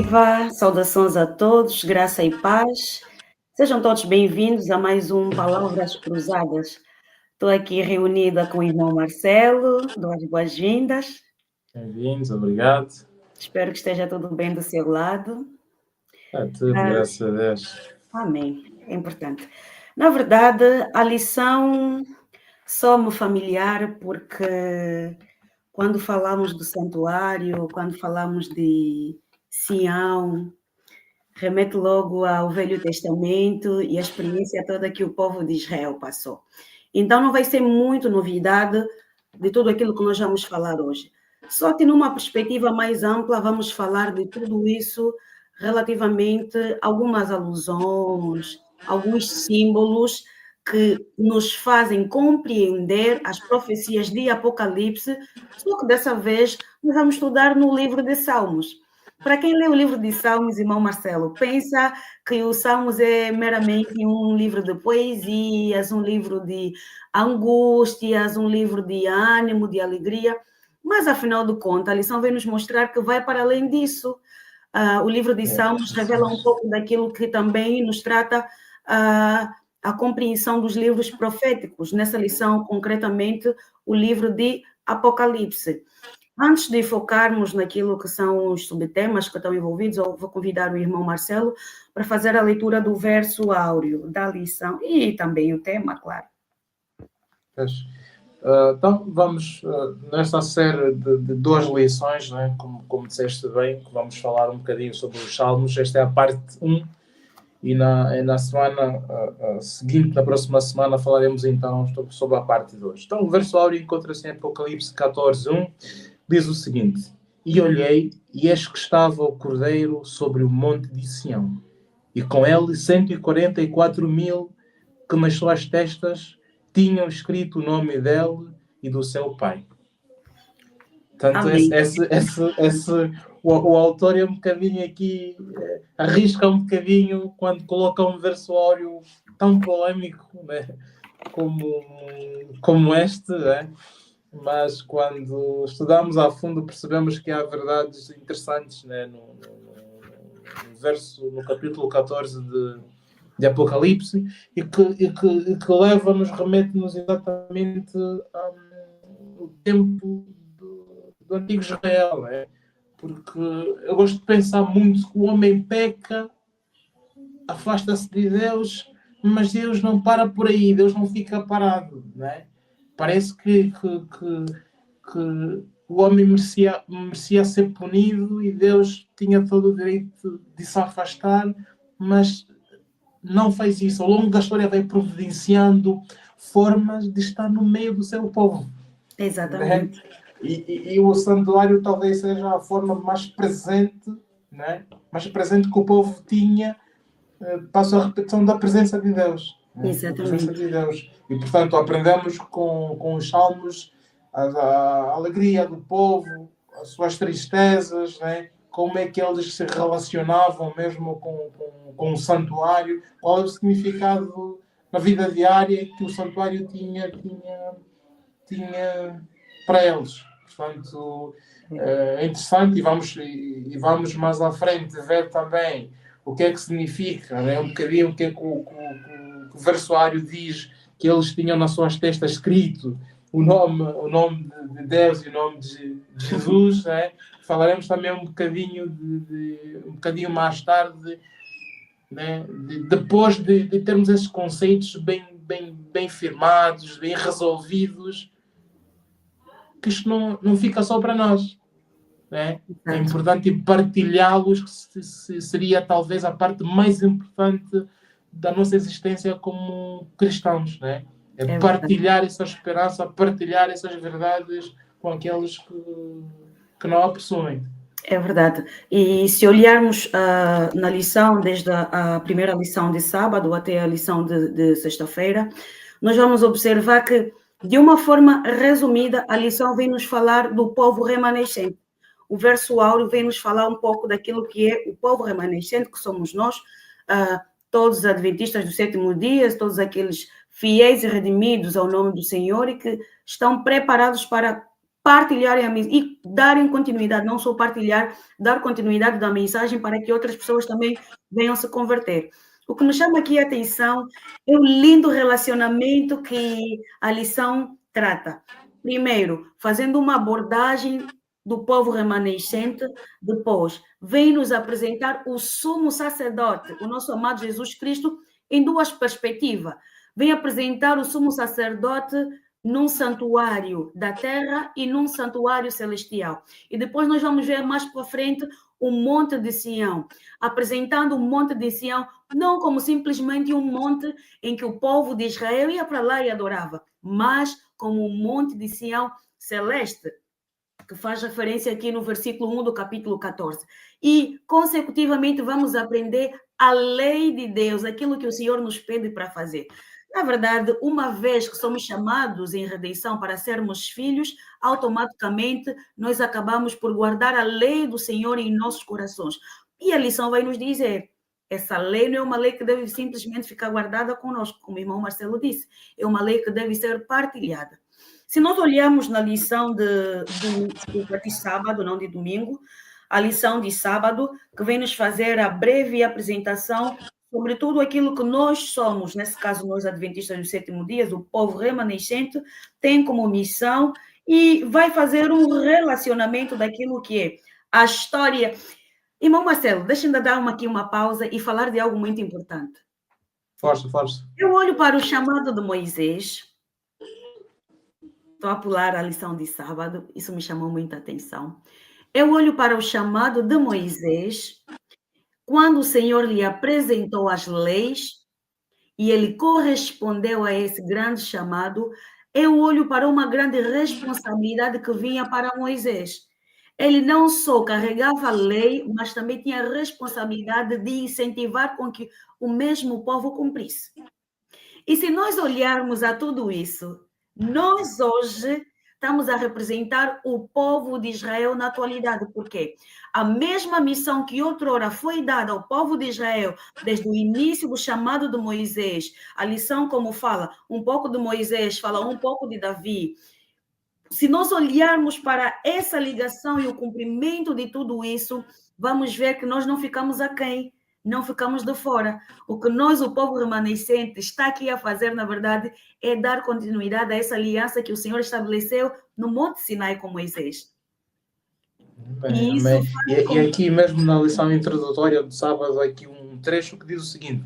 Viva! Saudações a todos, graça e paz. Sejam todos bem-vindos a mais um Palavras Cruzadas. Estou aqui reunida com o irmão Marcelo, dou as boas-vindas. Bem-vindos, obrigado. Espero que esteja tudo bem do seu lado. Tudo, graças a Deus. Amém, é importante. Na verdade, a lição só-me familiar porque quando falamos do santuário, quando falamos de Sião, remete logo ao Velho Testamento e a experiência toda que o povo de Israel passou. Então, não vai ser muito novidade de tudo aquilo que nós vamos falar hoje. Só que numa perspectiva mais ampla, vamos falar de tudo isso relativamente a algumas alusões, alguns símbolos que nos fazem compreender as profecias de Apocalipse, só que dessa vez nós vamos estudar no livro de Salmos. Para quem lê o livro de Salmos, irmão Marcelo, pensa que o Salmos é meramente um livro de poesias, um livro de angústias, um livro de ânimo, de alegria, mas afinal de contas, a lição vem nos mostrar que vai para além disso. O livro de Salmos revela um pouco daquilo que também nos trata a compreensão dos livros proféticos, nessa lição, concretamente, o livro de Apocalipse. Antes de focarmos naquilo que são os subtemas que estão envolvidos, eu vou convidar o irmão Marcelo para fazer a leitura do verso áureo da lição e também o tema, claro. Então, vamos, nesta série de duas lições, né, como disseste bem, que vamos falar um bocadinho sobre os Salmos. Esta é a parte 1 e na semana seguinte, na próxima semana, falaremos então sobre a parte 2. Então, o verso áureo encontra-se em Apocalipse 14:1. Diz o seguinte: E olhei, e eis que estava o Cordeiro sobre o monte de Sião, e com ele 144.000 que nas suas testas tinham escrito o nome dele e do seu pai. Portanto, o autor é um bocadinho aqui, arrisca um bocadinho quando coloca um verso áureo tão polémico, né, como este, né? Mas quando estudamos a fundo percebemos que há verdades interessantes, né, no capítulo 14 de Apocalipse e que leva-nos, remete-nos exatamente ao tempo do antigo Israel, né? Porque eu gosto de pensar muito que o homem peca, afasta-se de Deus, mas Deus não para por aí, Deus não fica parado, né? Parece que o homem merecia ser punido e Deus tinha todo o direito de se afastar, mas não fez isso. Ao longo da história vai providenciando formas de estar no meio do seu povo. Exatamente. Né? E o santuário talvez seja a forma mais presente, né? Mais presente que o povo tinha, passo a repetição da presença de Deus. Exatamente. A presença de Deus. E, portanto, aprendemos com os salmos a alegria do povo, as suas tristezas, né? Como é que eles se relacionavam mesmo com o santuário, qual é o significado na vida diária que o santuário tinha para eles. Portanto, é interessante e vamos mais à frente ver também o que é que significa, né? Um bocadinho o que é que o versuário diz, que eles tinham nas suas testas escrito o nome de Deus e o nome de Jesus, né? Falaremos também um bocadinho um bocadinho mais tarde, né? Depois de termos esses conceitos bem firmados, bem resolvidos, que isto não fica só para nós. Né? É importante partilhá-los, que seria talvez a parte mais importante da nossa existência como cristãos. Né? É partilhar essa esperança, partilhar essas verdades com aqueles que não a possuem. É verdade. E se olharmos na lição, desde a primeira lição de sábado até a lição de sexta-feira, nós vamos observar que, de uma forma resumida, a lição vem nos falar do povo remanescente. O verso áureo vem nos falar um pouco daquilo que é o povo remanescente, que somos nós, todos os adventistas do sétimo dia, todos aqueles fiéis e redimidos ao nome do Senhor e que estão preparados para partilharem a mensagem e darem continuidade, não só partilhar, dar continuidade da mensagem para que outras pessoas também venham se converter. O que me chama aqui a atenção é o lindo relacionamento que a lição trata. Primeiro, fazendo uma abordagem do povo remanescente, depois, vem nos apresentar o sumo sacerdote, o nosso amado Jesus Cristo, em duas perspectivas. Vem apresentar o sumo sacerdote num santuário da terra e num santuário celestial. E depois nós vamos ver mais para frente o Monte de Sião, apresentando o Monte de Sião não como simplesmente um monte em que o povo de Israel ia para lá e adorava, mas como um Monte de Sião celeste, que faz referência aqui no versículo 1 do capítulo 14. E, consecutivamente, vamos aprender a lei de Deus, aquilo que o Senhor nos pede para fazer. Na verdade, uma vez que somos chamados em redenção para sermos filhos, automaticamente nós acabamos por guardar a lei do Senhor em nossos corações. E a lição vai nos dizer, essa lei não é uma lei que deve simplesmente ficar guardada conosco, como o irmão Marcelo disse, é uma lei que deve ser partilhada. Se nós olharmos na lição de sábado, não de domingo, a lição de sábado, que vem nos fazer a breve apresentação sobre tudo aquilo que nós somos, nesse caso nós adventistas do sétimo dia, o povo remanescente, tem como missão e vai fazer um relacionamento daquilo que é a história. Irmão Marcelo, deixa-me dar aqui uma pausa e falar de algo muito importante. Força, força. Eu olho para o chamado de Moisés. Estou a pular a lição de sábado, isso me chamou muita atenção. Eu olho para o chamado de Moisés, quando o Senhor lhe apresentou as leis e ele correspondeu a esse grande chamado, eu olho para uma grande responsabilidade que vinha para Moisés. Ele não só carregava a lei, mas também tinha a responsabilidade de incentivar com que o mesmo povo cumprisse. E se nós olharmos a tudo isso, nós hoje estamos a representar o povo de Israel na atualidade, porque a mesma missão que outrora foi dada ao povo de Israel, desde o início do chamado de Moisés, a lição como fala, um pouco de Moisés, fala um pouco de Davi. Se nós olharmos para essa ligação e o cumprimento de tudo isso, vamos ver que nós não ficamos aquém, não ficamos de fora. O que nós, o povo remanescente, está aqui a fazer, na verdade, é dar continuidade a essa aliança que o Senhor estabeleceu no Monte Sinai com Moisés. Bem, e aqui mesmo na lição introdutória do sábado, aqui um trecho que diz o seguinte: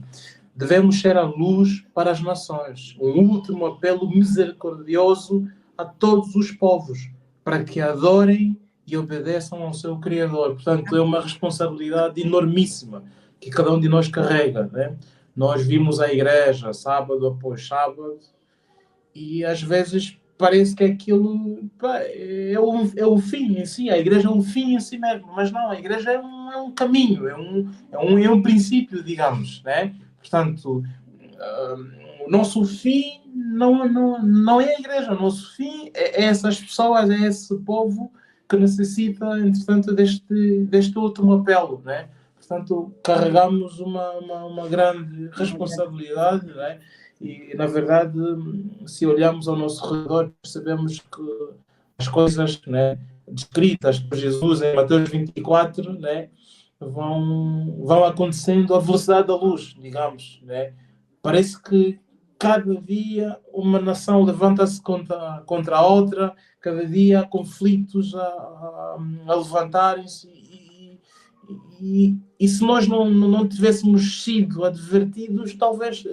devemos ser a luz para as nações, um último apelo misericordioso a todos os povos, para que adorem e obedeçam ao seu Criador. Portanto, é uma responsabilidade enormíssima que cada um de nós carrega, né? Nós vimos a igreja sábado após sábado e às vezes parece que aquilo é o fim em si, a igreja é um fim em si mesmo, mas não, a igreja é um caminho, é um princípio, digamos, né? Portanto, o nosso fim não é a igreja, o nosso fim é essas pessoas, é esse povo que necessita, entretanto, deste último apelo, né? Portanto, carregamos uma grande responsabilidade, né? E, na verdade, se olharmos ao nosso redor, percebemos que as coisas, né, descritas por Jesus em Mateus 24, né, vão acontecendo à velocidade da luz, digamos, né? Parece que cada dia uma nação levanta-se contra a outra, cada dia há conflitos a levantarem-se e se nós não tivéssemos sido advertidos, talvez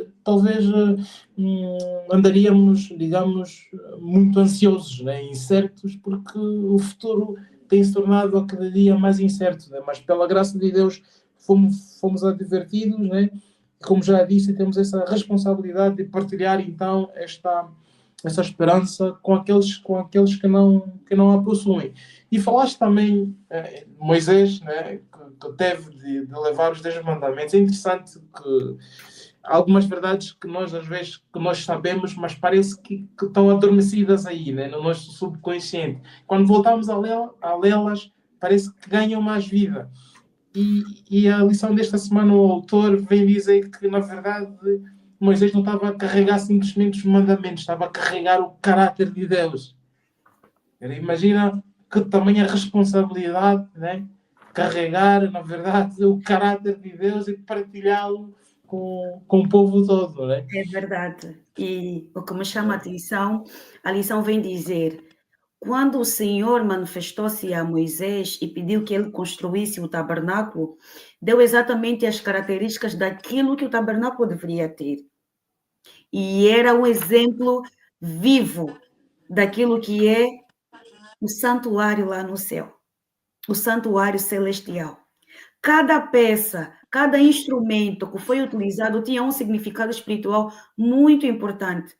andaríamos, digamos, muito ansiosos, né? Incertos, porque o futuro tem se tornado a cada dia mais incerto, né? Mas pela graça de Deus fomos advertidos, né? Como já disse, temos essa responsabilidade de partilhar então essa esperança com aqueles que não a possuem. E falaste também, Moisés, né, que teve de levar os 10 mandamentos. É interessante que há algumas verdades que nós, às vezes, que nós sabemos, mas parece que estão adormecidas aí, né, no nosso subconsciente. Quando voltamos a lê-las, parece que ganham mais vida. E a lição desta semana, o autor vem dizer que, na verdade, Moisés não estava a carregar simplesmente os mandamentos, estava a carregar o caráter de Deus. Imagina que tamanha responsabilidade, né? Carregar, na verdade, o caráter de Deus e partilhá-lo com o povo todo, né? É verdade. E o que me chama a lição vem dizer: quando o Senhor manifestou-se a Moisés e pediu que ele construísse o tabernáculo, deu exatamente as características daquilo que o tabernáculo deveria ter. E era um exemplo vivo daquilo que é o santuário lá no céu, o santuário celestial. Cada peça, cada instrumento que foi utilizado tinha um significado espiritual muito importante.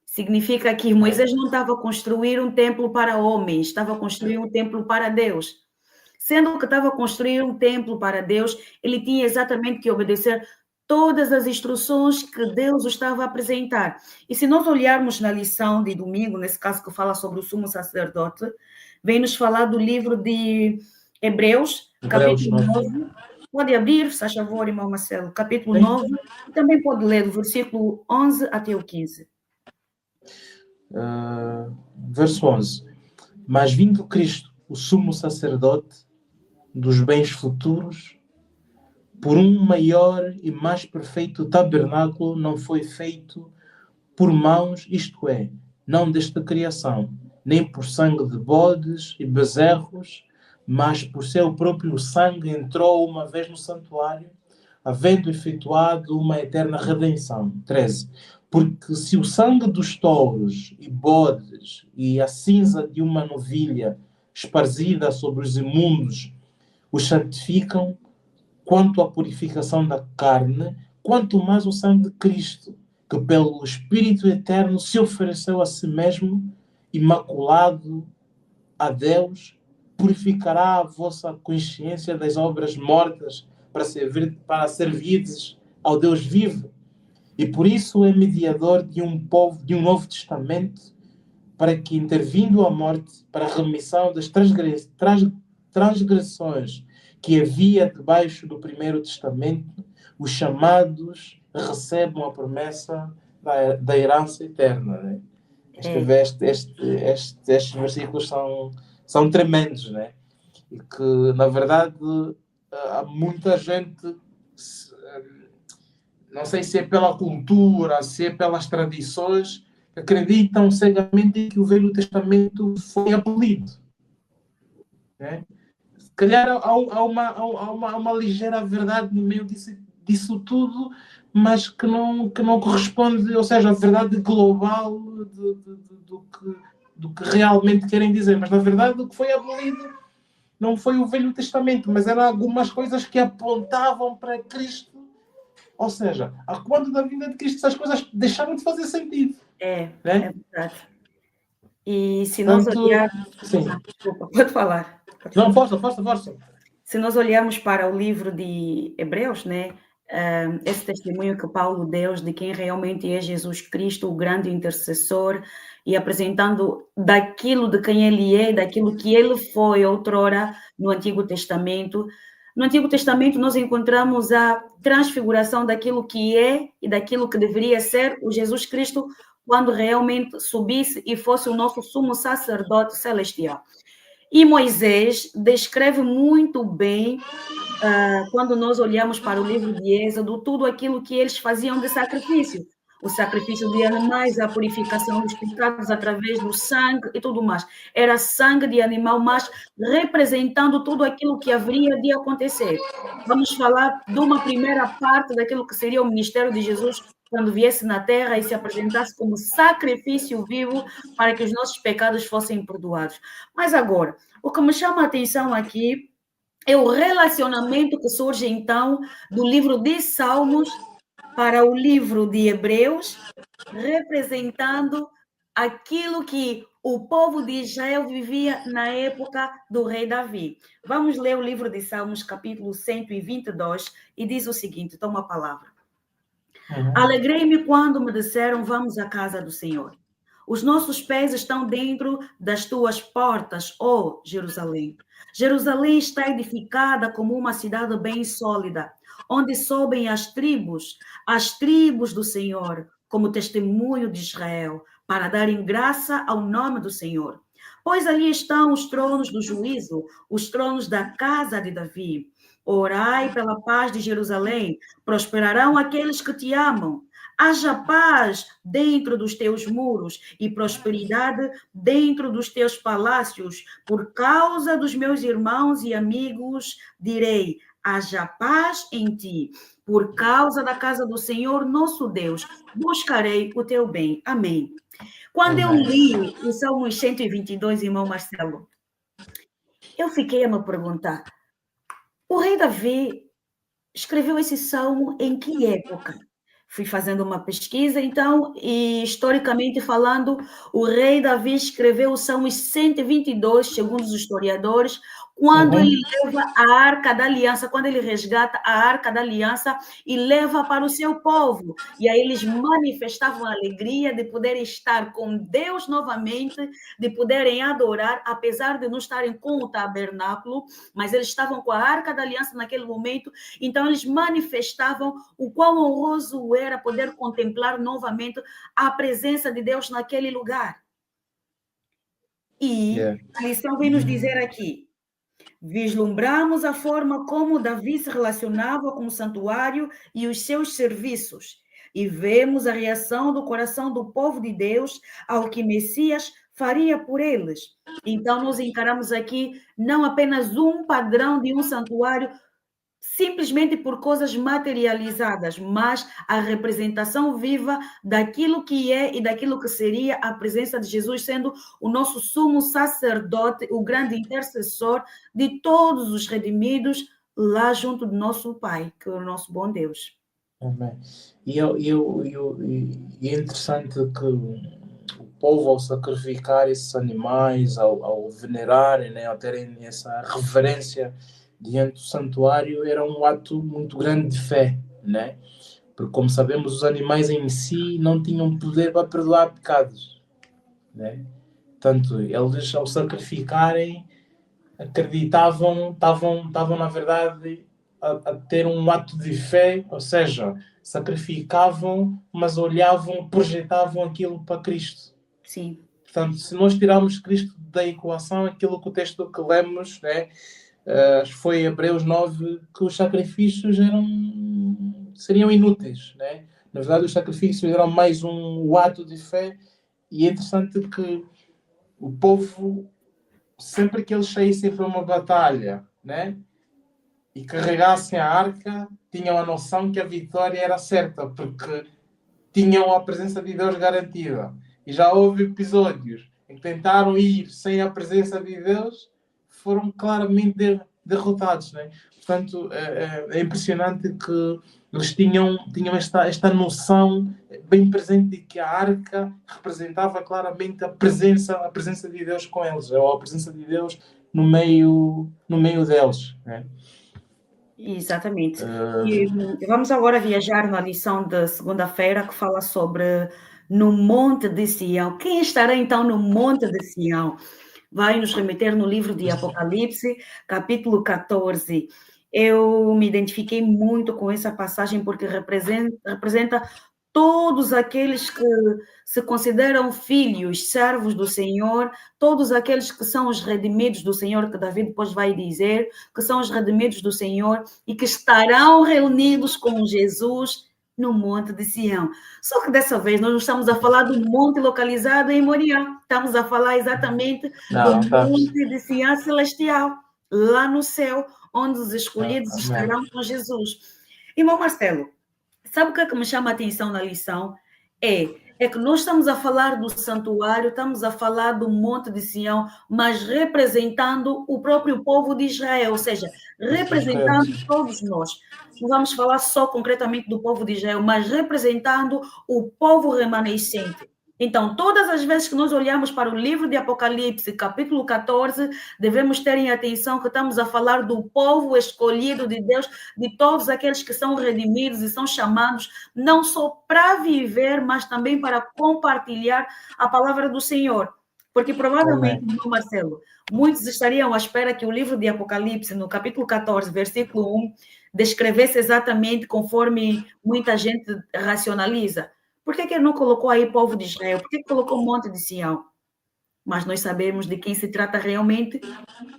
Significa que Moisés não estava a construir um templo para homens, estava a construir um templo para Deus. Sendo que estava a construir um templo para Deus, ele tinha exatamente que obedecer todas as instruções que Deus o estava a apresentar. E se nós olharmos na lição de domingo, nesse caso que fala sobre o sumo sacerdote, vem nos falar do livro de Hebreus, capítulo 9. Pode abrir, se faz favor, irmão Marcelo, capítulo 9, e também pode ler do versículo 11 até o 15. Verso 11. Mas vindo Cristo, o sumo sacerdote dos bens futuros, por um maior e mais perfeito tabernáculo não foi feito por mãos, isto é, não desta criação, nem por sangue de bodes e bezerros, mas por seu próprio sangue entrou uma vez no santuário, havendo efetuado uma eterna redenção. 13. Porque se o sangue dos touros e bodes e a cinza de uma novilha esparzida sobre os imundos os santificam, quanto à purificação da carne, quanto mais o sangue de Cristo, que pelo Espírito Eterno se ofereceu a si mesmo, imaculado a Deus, purificará a vossa consciência das obras mortas para servirdes ao Deus vivo. E por isso é mediador de um novo testamento, para que, intervindo a morte para a remissão das transgressões que havia debaixo do primeiro testamento, os chamados recebam a promessa da herança eterna. Né? Estes versículos são tremendos, né? E que, na verdade, há muita gente, não sei se é pela cultura, se é pelas tradições, que acreditam cegamente que o Velho Testamento foi abolido. Né? Se calhar há uma ligeira verdade no meio disso tudo, mas que não corresponde, ou seja, a verdade global do que realmente querem dizer. Mas, na verdade, o que foi abolido não foi o Velho Testamento, mas eram algumas coisas que apontavam para Cristo. Ou seja, a quando da vinda de Cristo essas coisas deixaram de fazer sentido. É verdade. E se Portanto, nós olharmos... sim. Desculpa, pode falar. Não, força. Se nós olharmos para o livro de Hebreus, né, esse testemunho que Paulo deu de quem realmente é Jesus Cristo, o grande intercessor, e apresentando daquilo de quem ele é, daquilo que ele foi outrora no Antigo Testamento. No Antigo Testamento nós encontramos a transfiguração daquilo que é e daquilo que deveria ser o Jesus Cristo quando realmente subisse e fosse o nosso sumo sacerdote celestial. E Moisés descreve muito bem, quando nós olhamos para o livro de Êxodo, tudo aquilo que eles faziam de sacrifício. O sacrifício de animais, a purificação dos pecados através do sangue e tudo mais. Era sangue de animal, mas representando tudo aquilo que haveria de acontecer. Vamos falar de uma primeira parte daquilo que seria o ministério de Jesus quando viesse na terra e se apresentasse como sacrifício vivo para que os nossos pecados fossem perdoados. Mas agora, o que me chama a atenção aqui é o relacionamento que surge, então, do livro de Salmos para o livro de Hebreus, representando aquilo que o povo de Israel vivia na época do rei Davi. Vamos ler o livro de Salmos, capítulo 122, e diz o seguinte, toma a palavra. Alegrei-me quando me disseram, vamos à casa do Senhor. Os nossos pés estão dentro das tuas portas, ó Jerusalém. Jerusalém está edificada como uma cidade bem sólida, onde sobem as tribos do Senhor, como testemunho de Israel, para darem graça ao nome do Senhor. Pois ali estão os tronos do juízo, os tronos da casa de Davi. Orai pela paz de Jerusalém, prosperarão aqueles que te amam. Haja paz dentro dos teus muros e prosperidade dentro dos teus palácios. Por causa dos meus irmãos e amigos, direi: haja paz em ti. Por causa da casa do Senhor, nosso Deus, buscarei o teu bem. Amém. Quando eu li o Salmos 122, irmão Marcelo, eu fiquei a me perguntar, o rei Davi escreveu esse salmo em que época? Fui fazendo uma pesquisa, então, e historicamente falando, o rei Davi escreveu o Salmos 122, segundo os historiadores, quando ele leva a Arca da Aliança, quando ele resgata a Arca da Aliança e leva para o seu povo. E aí eles manifestavam a alegria de poderem estar com Deus novamente, de poderem adorar, apesar de não estarem com o tabernáculo, mas eles estavam com a Arca da Aliança naquele momento, então eles manifestavam o quão honroso era poder contemplar novamente a presença de Deus naquele lugar. E a lição vem nos dizer aqui, vislumbramos a forma como Davi se relacionava com o santuário e os seus serviços, e vemos a reação do coração do povo de Deus ao que Messias faria por eles. Então, nós encaramos aqui não apenas um padrão de um santuário, simplesmente por coisas materializadas, mas a representação viva daquilo que é e daquilo que seria a presença de Jesus, sendo o nosso sumo sacerdote, o grande intercessor de todos os redimidos lá junto do nosso Pai, que é o nosso bom Deus. Amém. E é interessante que o povo, ao sacrificar esses animais, ao venerarem, né, ao terem essa reverência diante do santuário, era um ato muito grande de fé, né? Porque, como sabemos, os animais em si não tinham poder para perdoar pecados, né? Portanto, eles, ao sacrificarem, acreditavam, estavam na verdade a ter um ato de fé, ou seja, sacrificavam, mas olhavam, projetavam aquilo para Cristo. Sim. Portanto, se nós tirarmos Cristo da equação, aquilo que o texto que lemos, né, foi Hebreus 9, que os sacrifícios seriam inúteis, né? Na verdade, os sacrifícios eram mais um ato de fé, e é interessante que o povo, sempre que eles saíssem para uma batalha, né, e carregassem a arca, tinham a noção que a vitória era certa, porque tinham a presença de Deus garantida. E já houve episódios em que tentaram ir sem a presença de Deus, foram claramente derrotados, né? Portanto, é impressionante que eles tinham esta noção bem presente de que a arca representava claramente a presença de Deus com eles, ou a presença de Deus no meio deles, né? Exatamente. E vamos agora viajar na lição da segunda-feira que fala sobre no Monte de Sião. Quem estará então no Monte de Sião? Vai nos remeter no livro de Apocalipse, capítulo 14. Eu me identifiquei muito com essa passagem porque representa todos aqueles que se consideram filhos, servos do Senhor, todos aqueles que são os redimidos do Senhor, que Davi depois vai dizer, que são os redimidos do Senhor e que estarão reunidos com Jesus no Monte de Sião. Só que dessa vez nós não estamos a falar do monte localizado em Moriá, estamos a falar exatamente do Monte de Sião celestial, lá no céu, onde os escolhidos estarão com Jesus. Irmão Marcelo, sabe o que é que me chama a atenção na lição? É que nós estamos a falar do santuário, estamos a falar do Monte de Sião, mas representando o próprio povo de Israel, ou seja, representando todos nós. Não vamos falar só concretamente do povo de Israel, mas representando o povo remanescente. Então, todas as vezes que nós olhamos para o livro de Apocalipse, capítulo 14, devemos ter em atenção que estamos a falar do povo escolhido de Deus, de todos aqueles que são redimidos e são chamados não só para viver, mas também para compartilhar a palavra do Senhor. Porque provavelmente, Marcelo, muitos estariam à espera que o livro de Apocalipse, no capítulo 14, versículo 1, descrevesse exatamente conforme muita gente racionaliza. Por que ele não colocou aí povo de Israel? Por que colocou o monte de Sião? Mas nós sabemos de quem se trata realmente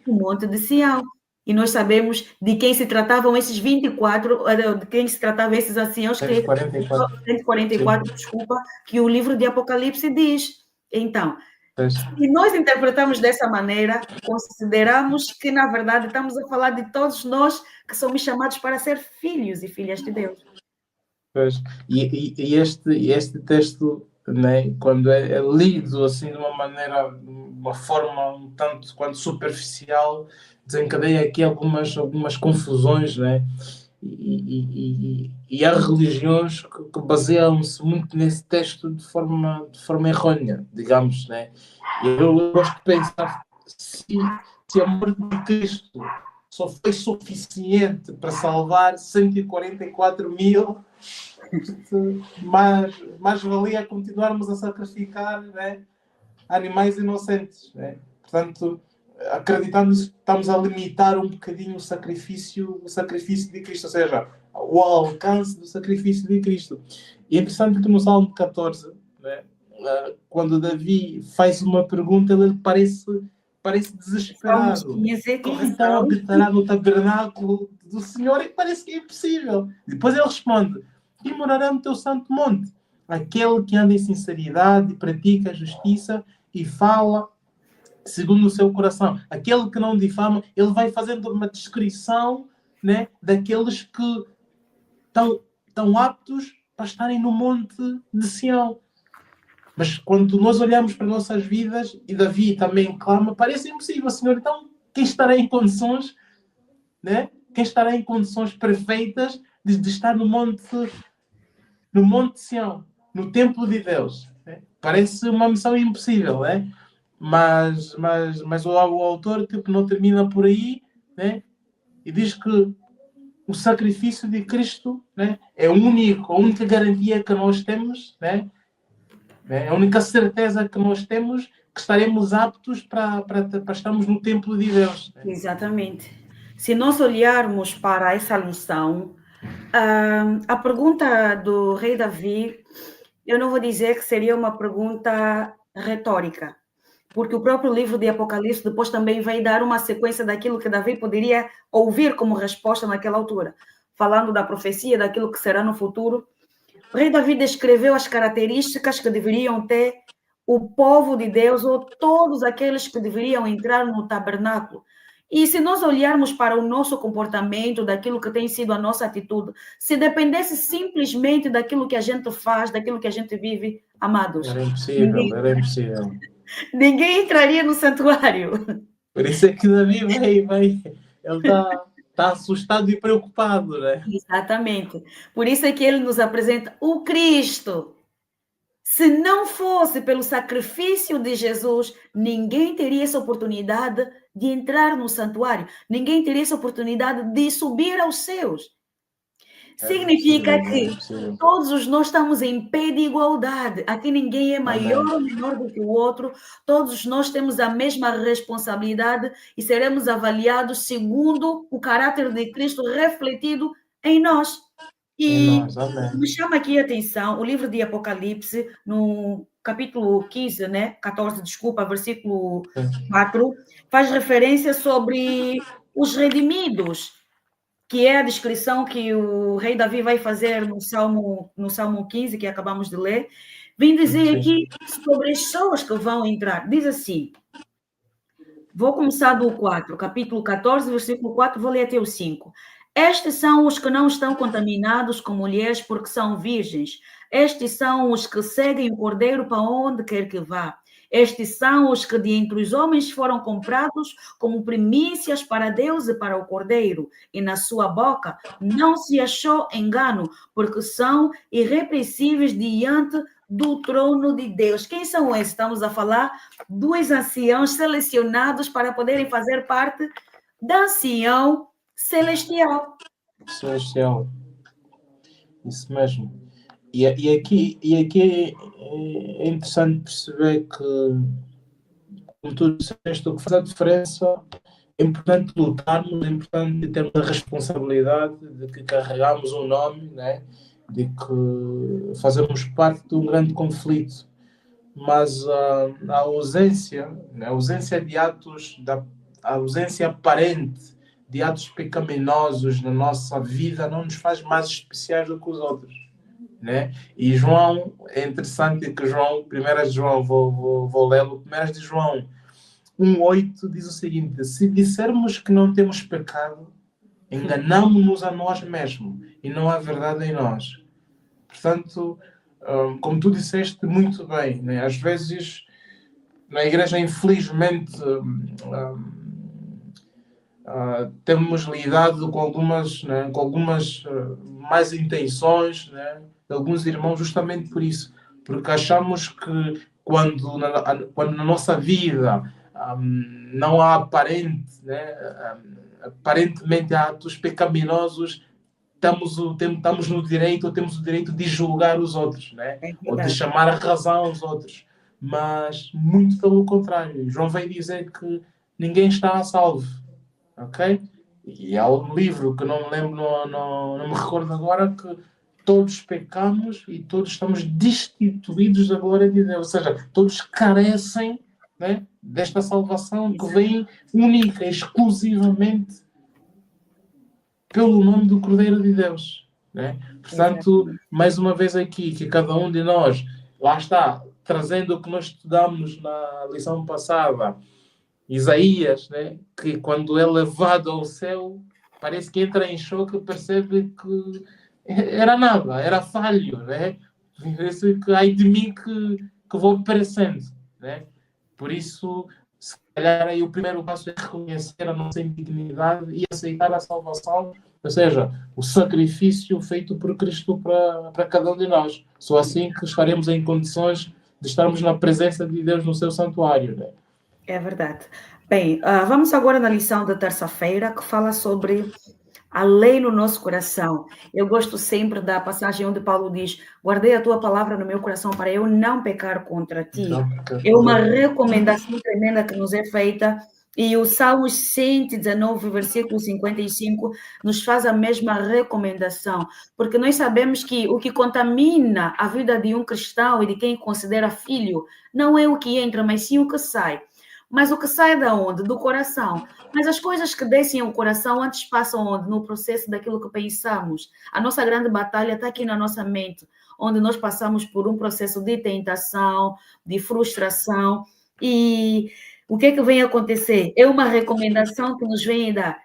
o monte de Sião. E nós sabemos de quem se tratavam esses 24, de quem se tratavam esses anciãos, que 144. 144, desculpa, que o livro de Apocalipse diz. Então, Pois. se nós interpretamos dessa maneira, consideramos que, na verdade, estamos a falar de todos nós que somos chamados para ser filhos e filhas de Deus. Pois. E este texto, né, quando é lido assim de uma maneira, de uma forma um tanto quanto superficial, desencadeia aqui algumas confusões, né? E há religiões que baseiam-se muito nesse texto de forma errônea, digamos, né? E eu gosto de pensar se a morte de Cristo só foi suficiente para salvar 144 mil, mais valia continuarmos a sacrificar, né, animais inocentes, né? Portanto, acreditando nisso, estamos a limitar um bocadinho o sacrifício de Cristo, ou seja, o alcance do sacrifício de Cristo. E é interessante que no Salmo 14, né, quando Davi faz uma pergunta, ele parece desesperado. Como então habitará no tabernáculo do Senhor? E parece que é impossível. Depois ele responde: quem morará no teu santo monte? Aquele que anda em sinceridade e pratica a justiça e fala segundo o seu coração. Aquele que não difama, ele vai fazendo uma descrição, né, daqueles que estão aptos para estarem no monte de Sião. Mas quando nós olhamos para nossas vidas, e Davi também clama, parece impossível, Senhor. Então, quem estará em condições, né? Quem estará em condições perfeitas de estar no monte de Sião, no templo de Deus? Né? Parece uma missão impossível, né? Mas o autor tipo, não termina por aí, né? E diz que o sacrifício de Cristo, né, é a única garantia que nós temos, né? É a única certeza que nós temos que estaremos aptos para estarmos no templo de Deus. Né? Exatamente. Se nós olharmos para essa lição, a pergunta do rei Davi, eu não vou dizer que seria uma pergunta retórica, porque o próprio livro de Apocalipse depois também vai dar uma sequência daquilo que Davi poderia ouvir como resposta naquela altura, falando da profecia, daquilo que será no futuro. O rei Davi descreveu as características que deveriam ter o povo de Deus ou todos aqueles que deveriam entrar no tabernáculo. E se nós olharmos para o nosso comportamento, daquilo que tem sido a nossa atitude, se dependesse simplesmente daquilo que a gente faz, daquilo que a gente vive, amados, era impossível. Ninguém entraria no santuário. Por isso é que Davi ele está assustado e preocupado, né? Exatamente. Por isso é que ele nos apresenta o Cristo. Se não fosse pelo sacrifício de Jesus, ninguém teria essa oportunidade de entrar no santuário. Ninguém teria essa oportunidade de subir aos céus. Significa que todos nós estamos em pé de igualdade. Aqui ninguém é maior ou menor do que o outro. Todos nós temos a mesma responsabilidade e seremos avaliados segundo o caráter de Cristo refletido em nós. E me chama aqui a atenção o livro de Apocalipse, no capítulo 15, né? 14, desculpa, versículo 4, faz referência sobre os redimidos, que é a descrição que o rei Davi vai fazer no Salmo 15, que acabamos de ler. Vem dizer aqui sobre as pessoas que vão entrar. Diz assim, vou começar do 4, capítulo 14, versículo 4, vou ler até o 5. Estes são os que não estão contaminados com mulheres porque são virgens. Estes são os que seguem o Cordeiro para onde quer que vá. Estes são os que de entre os homens foram comprados como primícias para Deus e para o Cordeiro. E na sua boca não se achou engano, porque são irrepreensíveis diante do trono de Deus. Quem são esses? Estamos a falar dos anciãos selecionados para poderem fazer parte da ancião celestial. Isso mesmo. E aqui é interessante perceber que, como tu disseste, o que faz a diferença é importante lutarmos, é importante termos a responsabilidade de que carregamos um nome, né? de que fazemos parte de um grande conflito, mas a ausência de atos, a ausência aparente de atos pecaminosos na nossa vida não nos faz mais especiais do que os outros, né? E João, é interessante que João, 1 de João, vou lê-lo, 1 de João 1,8 diz o seguinte: se dissermos que não temos pecado, enganamos-nos a nós mesmos e não há verdade em nós. Portanto, como tu disseste muito bem, né? Às vezes na igreja, infelizmente, temos lidado com algumas, né, más intenções, né, de alguns irmãos, justamente por isso, porque achamos que quando na nossa vida não há aparentemente há atos pecaminosos, estamos no direito, ou temos o direito de julgar os outros, né? É Ou de verdade. chamar a razão aos outros. Mas muito pelo contrário. João vem dizer que ninguém está a salvo. Ok? E há um livro que não me lembro, não me recordo agora, que todos pecamos e todos estamos destituídos da glória de Deus. Ou seja, todos carecem, né, desta salvação que vem única, exclusivamente pelo nome do Cordeiro de Deus, né? Portanto, Exatamente. mais uma vez aqui, que cada um de nós, lá está, trazendo o que nós estudamos na lição passada, Isaías, né? Que quando é levado ao céu, parece que entra em choque e percebe que era nada, era falho, né? Parece que ai de mim que vou perecendo, né? Por isso, se calhar aí o primeiro passo é reconhecer a nossa indignidade e aceitar a salvação, ou seja, o sacrifício feito por Cristo para cada um de nós. Só assim que estaremos em condições de estarmos na presença de Deus no seu santuário, né? É verdade. Bem, vamos agora na lição da terça-feira, que fala sobre a lei no nosso coração. Eu gosto sempre da passagem onde Paulo diz: guardei a tua palavra no meu coração para eu não pecar contra ti. Então, É uma exatamente. recomendação tremenda que nos é feita. E o Salmos 119, versículo 55, nos faz a mesma recomendação, porque nós sabemos que o que contamina a vida de um cristão e de quem considera filho não é o que entra, mas sim o que sai. Mas o que sai da onde? Do coração. Mas as coisas que descem ao coração antes passam onde? No processo daquilo que pensamos. A nossa grande batalha está aqui na nossa mente, onde nós passamos por um processo de tentação, de frustração. E o que é que vem acontecer? É uma recomendação que nos vem dar.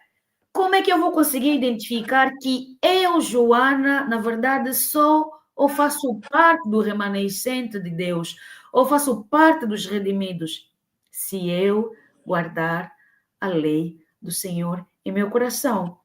Como é que eu vou conseguir identificar que eu, Joana, na verdade, sou ou faço parte do remanescente de Deus, ou faço parte dos redimidos? Se eu guardar a lei do Senhor em meu coração.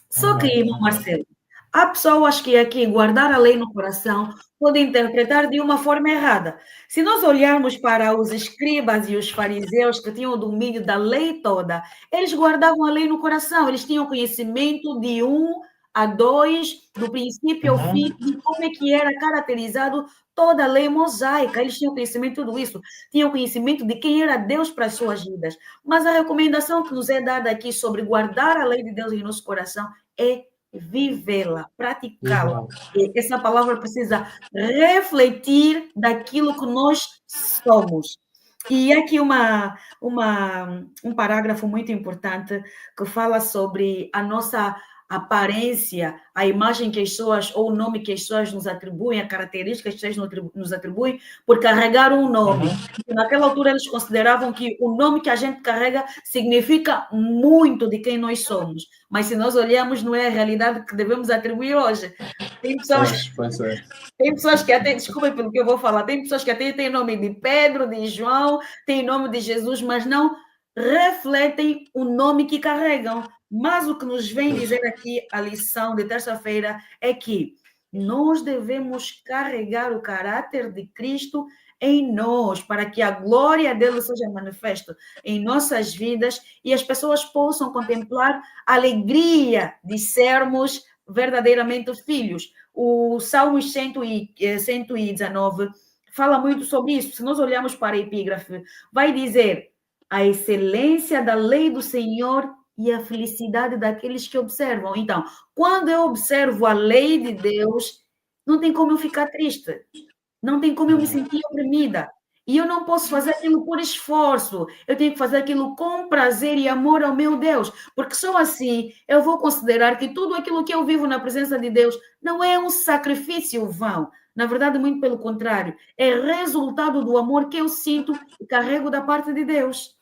Só que, irmão Marcelo, há pessoas que aqui guardar a lei no coração podem interpretar de uma forma errada. Se nós olharmos para os escribas e os fariseus que tinham o domínio da lei toda, eles guardavam a lei no coração, eles tinham conhecimento de 1 a 2, do princípio ao fim, de como é que era caracterizado toda a lei mosaica. Eles tinham conhecimento de tudo isso, tinham conhecimento de quem era Deus para as suas vidas. Mas a recomendação que nos é dada aqui sobre guardar a lei de Deus em nosso coração é vivê-la, praticá-la. Essa palavra precisa refletir daquilo que nós somos. E aqui um parágrafo muito importante que fala sobre a nossa aparência, a imagem que as pessoas, ou o nome que as pessoas nos atribuem, a característica que as pessoas nos atribuem, por carregar um nome. Naquela altura, eles consideravam que o nome que a gente carrega significa muito de quem nós somos. Mas se nós olharmos, não é a realidade que devemos atribuir hoje. Tem pessoas que até, desculpem pelo que eu vou falar, tem pessoas que até têm nome de Pedro, de João, têm nome de Jesus, mas não refletem o nome que carregam. Mas o que nos vem dizer aqui a lição de terça-feira é que nós devemos carregar o caráter de Cristo em nós, para que a glória dele seja manifesta em nossas vidas e as pessoas possam contemplar a alegria de sermos verdadeiramente filhos. O Salmo 119 fala muito sobre isso. Se nós olharmos para a epígrafe, vai dizer: a excelência da lei do Senhor e a felicidade daqueles que observam. Então, quando eu observo a lei de Deus, não tem como eu ficar triste, não tem como eu me sentir oprimida. E eu não posso fazer aquilo por esforço, eu tenho que fazer aquilo com prazer e amor ao meu Deus, porque só assim eu vou considerar que tudo aquilo que eu vivo na presença de Deus não é um sacrifício vão. Na verdade, muito pelo contrário, é resultado do amor que eu sinto e carrego da parte de Deus.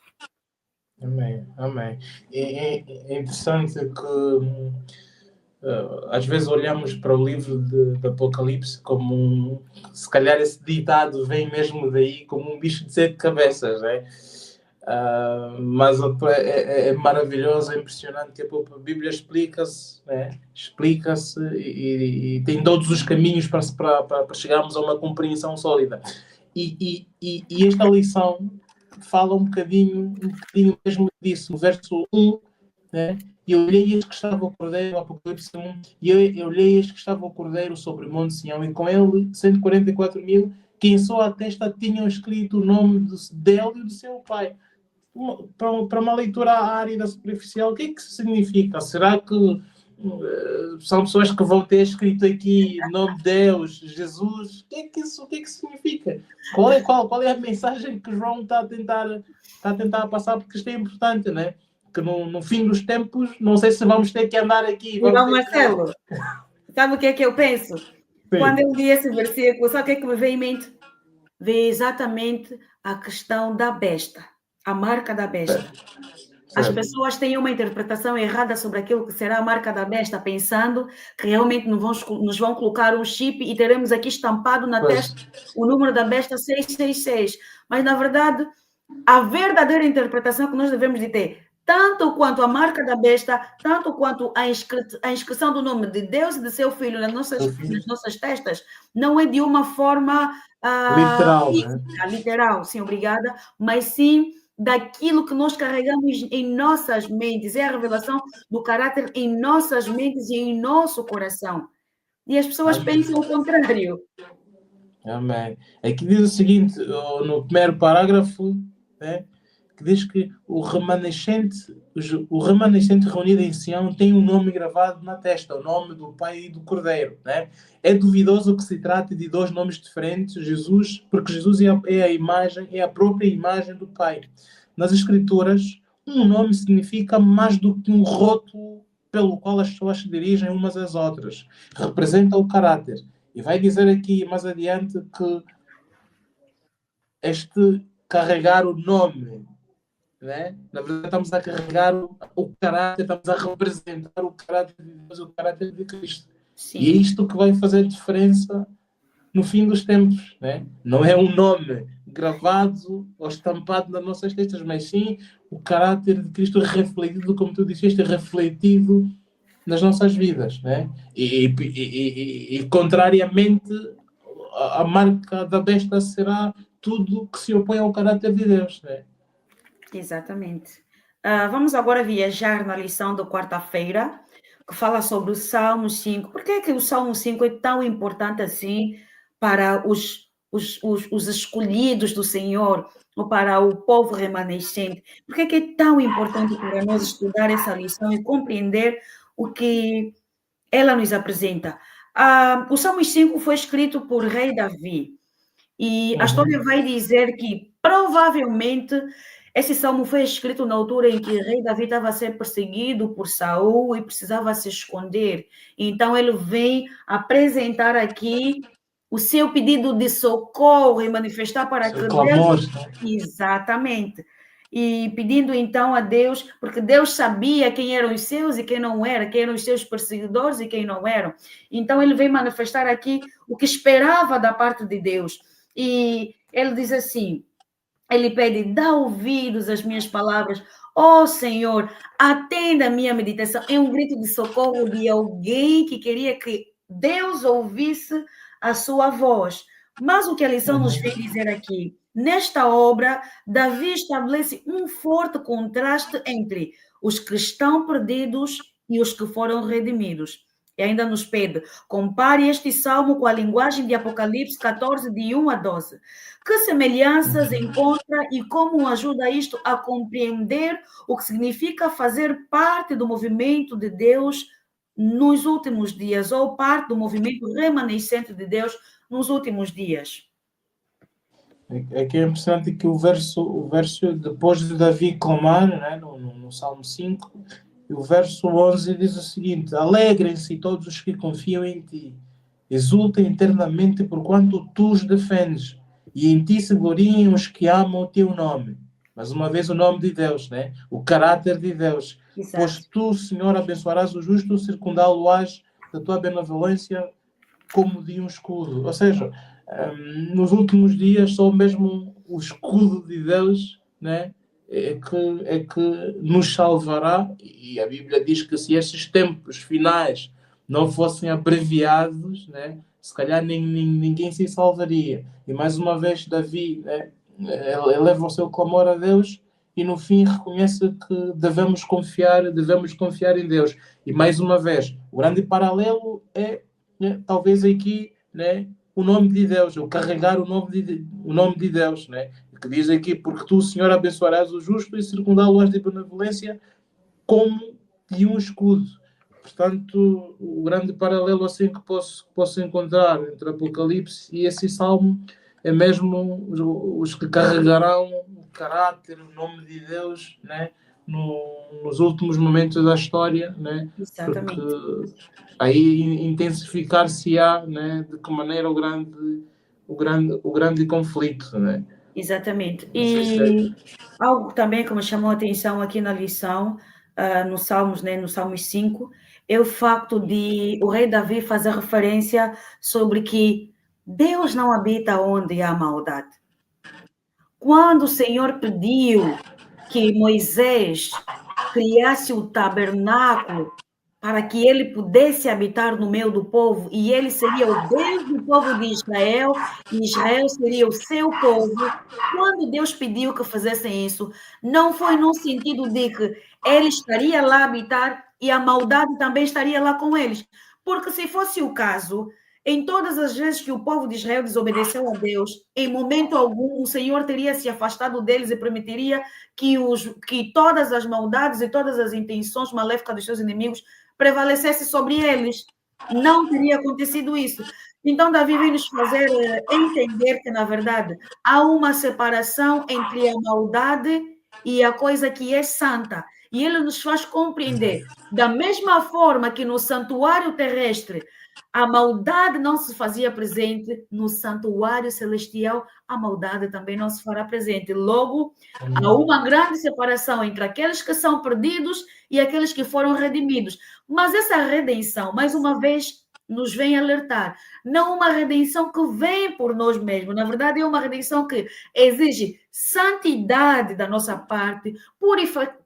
Amém, amém. É interessante que às vezes olhamos para o livro de Apocalipse como se calhar esse ditado vem mesmo daí como um bicho de 7 cabeças, né? Mas é maravilhoso, é impressionante que a Bíblia explica-se, né? Explica-se e tem todos os caminhos para chegarmos a uma compreensão sólida. E esta lição fala um bocadinho mesmo disso, no verso 1, né? E eu olhei eis que estava o Cordeiro, Apocalipse 1, e eu olhei eis que estava o Cordeiro sobre o Monte Sião, e com ele 144.000, que em sua testa tinham escrito o nome dele e do seu pai. Para uma leitura árida, superficial, o que é que isso significa? Será que são pessoas que vão ter escrito aqui nome de Deus, Jesus? O que é que significa? Qual é a mensagem que João está a tentar passar? Porque isto é importante, né? Que no fim dos tempos, não sei se vamos ter que andar aqui. Irmão Marcelo, sabe o que é que eu penso? Sim. Quando eu li esse versículo, sabe o que é que me veio em mente? Veio exatamente a questão da besta, a marca da besta. As pessoas têm uma interpretação errada sobre aquilo que será a marca da besta, pensando que realmente nos vão colocar um chip e teremos aqui estampado na testa o número da besta 666. Mas, na verdade, a verdadeira interpretação que nós devemos de ter, tanto quanto a marca da besta, tanto quanto a inscrição do nome de Deus e de seu Filho nas nossas testas, não é de uma forma literal, física, literal, sim, obrigada, mas sim daquilo que nós carregamos em nossas mentes, é a revelação do caráter em nossas mentes e em nosso coração. E as pessoas pensam o contrário. Amém. Aqui diz o seguinte, no primeiro parágrafo, né, que diz que o remanescente reunido em Sião tem um nome gravado na testa, o nome do Pai e do Cordeiro. Né? É duvidoso que se trate de dois nomes diferentes, porque Jesus é a própria imagem do Pai. Nas Escrituras, um nome significa mais do que um rótulo pelo qual as pessoas se dirigem umas às outras. Representa o caráter. E vai dizer aqui mais adiante que este carregar o nome, né? Na verdade estamos a carregar o caráter, estamos a representar o caráter de Deus, o caráter de Cristo. Sim. E é isto que vai fazer diferença no fim dos tempos, né? Não é um nome gravado ou estampado nas nossas testas, mas sim o caráter de Cristo refletido, como tu disseste, refletido nas nossas vidas, né? E contrariamente, a marca da besta será tudo que se opõe ao caráter de Deus, né? Exatamente. Vamos agora viajar na lição da quarta-feira, que fala sobre o Salmo 5. Por que é que o Salmo 5 é tão importante assim para os escolhidos do Senhor, ou para o povo remanescente? Por que é tão importante para nós estudar essa lição e compreender o que ela nos apresenta? O Salmo 5 foi escrito por rei Davi, e a história vai dizer que, provavelmente, esse salmo foi escrito na altura em que o rei Davi estava a ser perseguido por Saul e precisava se esconder. Então, ele vem apresentar aqui o seu pedido de socorro e manifestar para que Deus... Exatamente. E pedindo então a Deus, porque Deus sabia quem eram os seus e quem não era, quem eram os seus perseguidores e quem não eram. Então, ele vem manifestar aqui o que esperava da parte de Deus. E ele diz assim, ele pede, dá ouvidos às minhas palavras, ó Senhor, atenda a minha meditação. É um grito de socorro de alguém que queria que Deus ouvisse a sua voz. Mas o que a lição nos vem dizer aqui, nesta obra, Davi estabelece um forte contraste entre os que estão perdidos e os que foram redimidos. E ainda nos pede, compare este salmo com a linguagem de Apocalipse 14, de 1 a 12. Que semelhanças encontra e como ajuda isto a compreender o que significa fazer parte do movimento de Deus nos últimos dias, ou parte do movimento remanescente de Deus nos últimos dias. É que é impressionante que o verso depois de Davi clamar, né, no Salmo 5, e o verso 11 diz o seguinte: alegrem-se todos os que confiam em ti, exultem eternamente porquanto tu os defendes, e em ti se gloriem os que amam o teu nome. Mais uma vez o nome de Deus, né? O caráter de Deus. Exato. Pois tu, Senhor, abençoarás o justo, circundá-lo-ás da tua benevolência como de um escudo. Ou seja, nos últimos dias só mesmo o escudo de Deus, né, é que nos salvará. E a Bíblia diz que se estes tempos finais não fossem abreviados, né, se calhar ninguém se salvaria. E mais uma vez Davi, né, eleva o seu clamor a Deus e no fim reconhece que devemos confiar em Deus. E mais uma vez, o grande paralelo é, né, talvez aqui, né, o nome de Deus, o carregar o nome de Deus, né, que diz aqui: porque tu, Senhor, abençoarás o justo e circundá-lo-ás de benevolência como de um escudo. Portanto, o grande paralelo assim que posso encontrar entre Apocalipse e esse Salmo é mesmo os que carregarão o caráter, o nome de Deus, né, nos últimos momentos da história, né, Exatamente. porque aí intensificar-se-á, né, de que maneira o grande conflito, né? Exatamente. Não sei se é... E algo também que me chamou a atenção aqui na lição, no Salmos, né, no Salmos 5, é o facto de o rei Davi fazer referência sobre que Deus não habita onde há maldade. Quando o Senhor pediu que Moisés criasse o tabernáculo para que ele pudesse habitar no meio do povo, e ele seria o Deus do povo de Israel, e Israel seria o seu povo. Quando Deus pediu que fizessem isso, não foi no sentido de que ele estaria lá a habitar e a maldade também estaria lá com eles. Porque se fosse o caso, em todas as vezes que o povo de Israel desobedeceu a Deus, em momento algum o Senhor teria se afastado deles e permitiria que todas as maldades e todas as intenções maléficas dos seus inimigos prevalecessem sobre eles. Não teria acontecido isso. Então, Davi vem nos fazer entender que, na verdade, há uma separação entre a maldade e a coisa que é santa. E ele nos faz compreender, da mesma forma que no santuário terrestre a maldade não se fazia presente, no santuário celestial a maldade também não se fará presente. Logo, há uma grande separação entre aqueles que são perdidos e aqueles que foram redimidos. Mas essa redenção, mais uma vez, nos vem alertar. Não uma redenção que vem por nós mesmos. Na verdade, é uma redenção que exige santidade da nossa parte,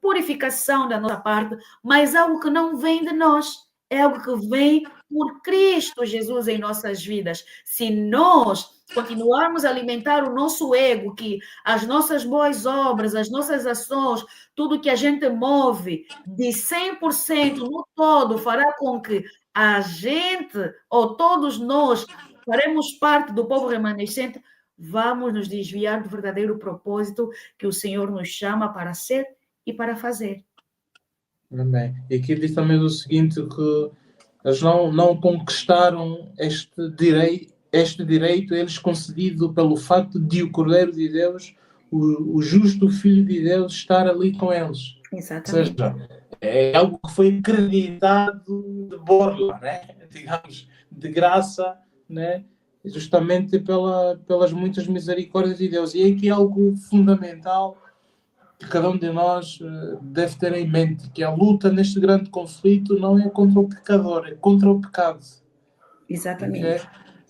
purificação da nossa parte, mas algo que não vem de nós. É algo que vem por Cristo Jesus em nossas vidas. Se nós continuarmos a alimentar o nosso ego, que as nossas boas obras, as nossas ações, tudo que a gente move de 100% no todo fará com que a gente, ou todos nós, faremos parte do povo remanescente, vamos nos desviar do verdadeiro propósito que o Senhor nos chama para ser e para fazer. Amém. E aqui diz também o seguinte, que eles não conquistaram este direito, eles concedido pelo facto de o Cordeiro de Deus, o justo Filho de Deus, estar ali com eles. Exatamente. Ou seja, é algo que foi acreditado de borla, né? Digamos, de graça, né? Justamente pelas muitas misericórdias de Deus. E aqui é algo fundamental que cada um de nós deve ter em mente, que a luta neste grande conflito não é contra o pecador, é contra o pecado. Exatamente. Okay?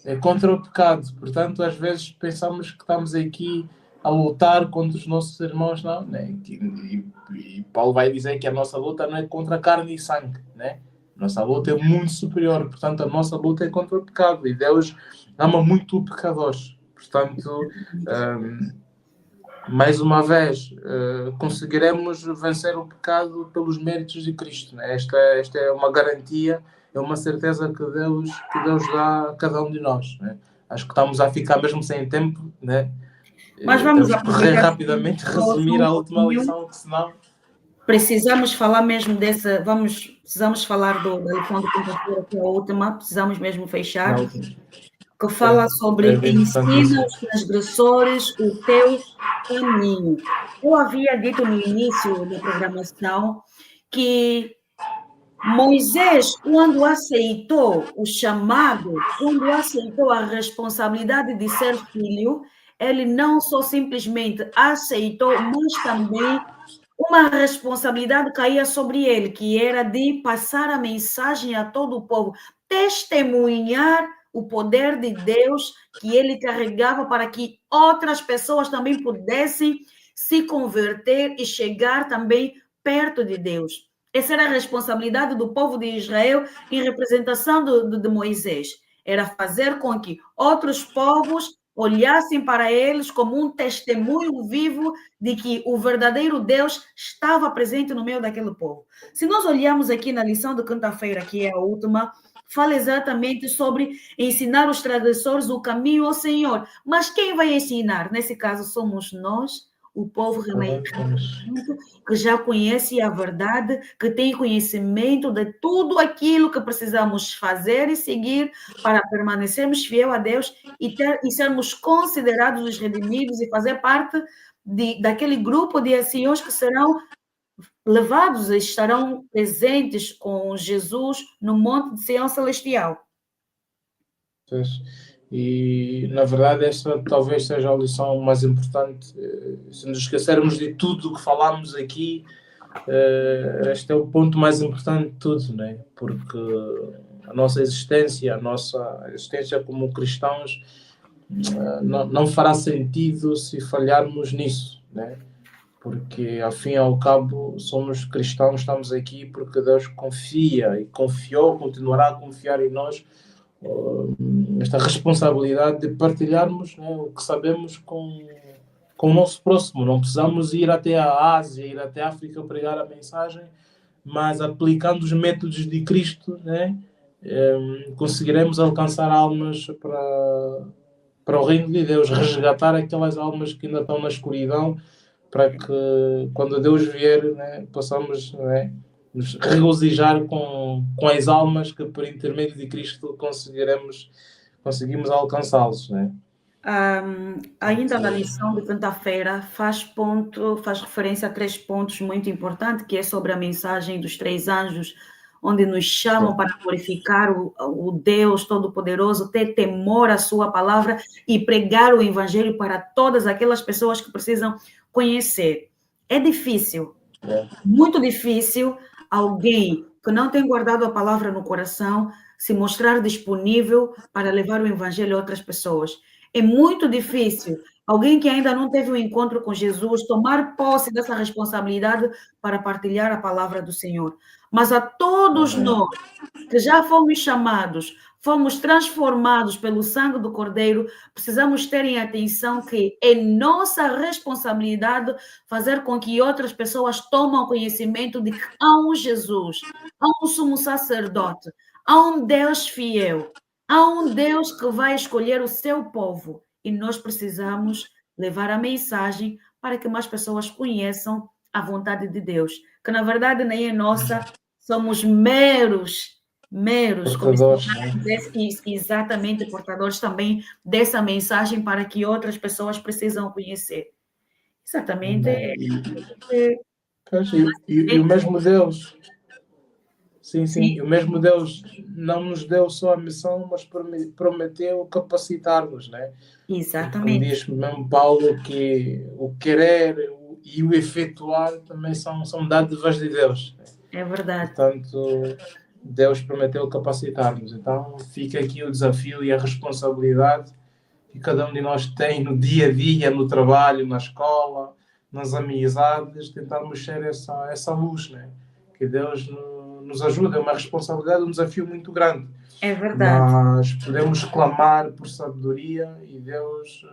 É contra o pecado. Portanto, às vezes pensamos que estamos aqui a lutar contra os nossos irmãos, não, né? E Paulo vai dizer que a nossa luta não é contra carne e sangue, né? Nossa luta é muito superior, portanto a nossa luta é contra o pecado, e Deus ama muito o pecador. Portanto, mais uma vez, conseguiremos vencer o pecado pelos méritos de Cristo, né? Esta é uma garantia, é uma certeza que Deus dá a cada um de nós, né? Acho que estamos a ficar mesmo sem tempo, né? Mas vamos Temos que correr aproveitar rapidamente, resumir a última lição, que senão... precisamos falar mesmo dessa, precisamos falar da lição de quinta-feira, que é a última, precisamos mesmo fechar, Não, que fala sobre é ensina importantíssimo. aos transgressores o teu caminho. Eu havia dito no início da programação que Moisés, quando aceitou o chamado, quando aceitou a responsabilidade de ser filho, ele não só simplesmente aceitou, mas também uma responsabilidade caía sobre ele, que era de passar a mensagem a todo o povo, testemunhar o poder de Deus que ele carregava para que outras pessoas também pudessem se converter e chegar também perto de Deus. Essa era a responsabilidade do povo de Israel em representação de Moisés. Era fazer com que outros povos olhassem para eles como um testemunho vivo de que o verdadeiro Deus estava presente no meio daquele povo. Se nós olharmos aqui na lição de quinta-feira, que é a última, fala exatamente sobre ensinar os transgressores o caminho ao Senhor. Mas quem vai ensinar? Nesse caso, somos nós, o povo que já conhece a verdade, que tem conhecimento de tudo aquilo que precisamos fazer e seguir para permanecermos fiel a Deus e sermos considerados os redimidos e fazer parte daquele grupo de anciãos que serão levados e estarão presentes com Jesus no Monte de Sião Celestial. E, na verdade, esta talvez seja a lição mais importante. Se nos esquecermos de tudo o que falámos aqui, este é o ponto mais importante de tudo, né? Porque a nossa existência como cristãos, não fará sentido se falharmos nisso, né? Porque, ao fim e ao cabo, somos cristãos, estamos aqui porque Deus confia e confiou, continuará a confiar em nós esta responsabilidade de partilharmos, né, o que sabemos com o nosso próximo. Não precisamos ir até a Ásia, ir até a África pregar a mensagem, mas aplicando os métodos de Cristo, né, conseguiremos alcançar almas para o reino de Deus, resgatar aquelas almas que ainda estão na escuridão, para que quando Deus vier, né, possamos, né, nos regozijar com as almas que por intermédio de Cristo conseguimos alcançá-los, né? Ainda na lição de quinta-feira faz referência a 3 pontos muito importantes, que é sobre a mensagem dos 3 anjos, onde nos chamam para glorificar o Deus Todo-Poderoso, ter temor à sua palavra e pregar o evangelho para todas aquelas pessoas que precisam conhecer. É difícil, muito difícil alguém que não tem guardado a palavra no coração se mostrar disponível para levar o evangelho a outras pessoas. É muito difícil alguém que ainda não teve um encontro com Jesus tomar posse dessa responsabilidade para partilhar a palavra do Senhor. Mas a todos nós que já fomos chamados, fomos transformados pelo sangue do Cordeiro, precisamos ter em atenção que é nossa responsabilidade fazer com que outras pessoas tomem conhecimento de que há um Jesus, há um sumo sacerdote, há um Deus fiel, há um Deus que vai escolher o seu povo e nós precisamos levar a mensagem para que mais pessoas conheçam a vontade de Deus, que na verdade nem é nossa, somos meros Portadores, exatamente portadores também dessa mensagem para que outras pessoas precisam conhecer. Exatamente. E o mesmo Deus, sim, o mesmo Deus não nos deu só a missão, mas prometeu capacitar-nos, né? Exatamente. Como diz mesmo Paulo, que o querer e o efetuar também são dádivas de Deus. É verdade. Portanto, Deus prometeu capacitar-nos. Então, fica aqui o desafio e a responsabilidade que cada um de nós tem no dia a dia, no trabalho, na escola, nas amizades, tentarmos ser essa luz, né? Que Deus nos ajuda. É uma responsabilidade, um desafio muito grande. É verdade. Mas podemos clamar por sabedoria e Deus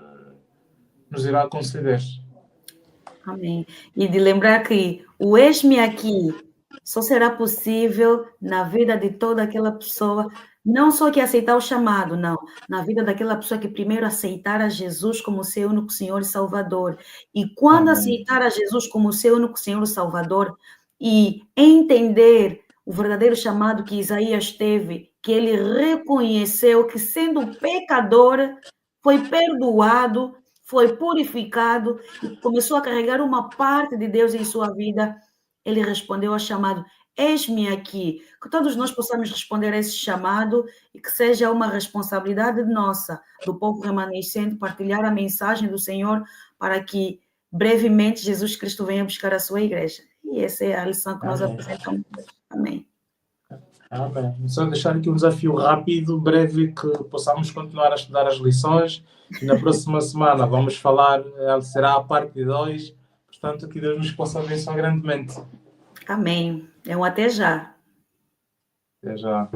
nos irá conceder. Amém. E de lembrar que o eis-me aqui só será possível na vida de toda aquela pessoa, não só que aceitar o chamado, não, na vida daquela pessoa que primeiro aceitar a Jesus como seu único Senhor e Salvador. E quando aceitar a Jesus como seu único Senhor e Salvador, e entender o verdadeiro chamado que Isaías teve, que ele reconheceu que, sendo pecador, foi perdoado, foi purificado e começou a carregar uma parte de Deus em sua vida. Ele respondeu ao chamado: eis-me aqui. Que todos nós possamos responder a esse chamado e que seja uma responsabilidade nossa, do povo remanescente, partilhar a mensagem do Senhor para que brevemente Jesus Cristo venha buscar a sua igreja. E essa é a lição que nós Amém. apresentamos hoje. Amém. Amém. Só deixar aqui um desafio rápido, breve, que possamos continuar a estudar as lições. E na próxima semana vamos falar, será a parte 2. Portanto, que Deus nos possa abençoar grandemente. Amém. Até já. Até já.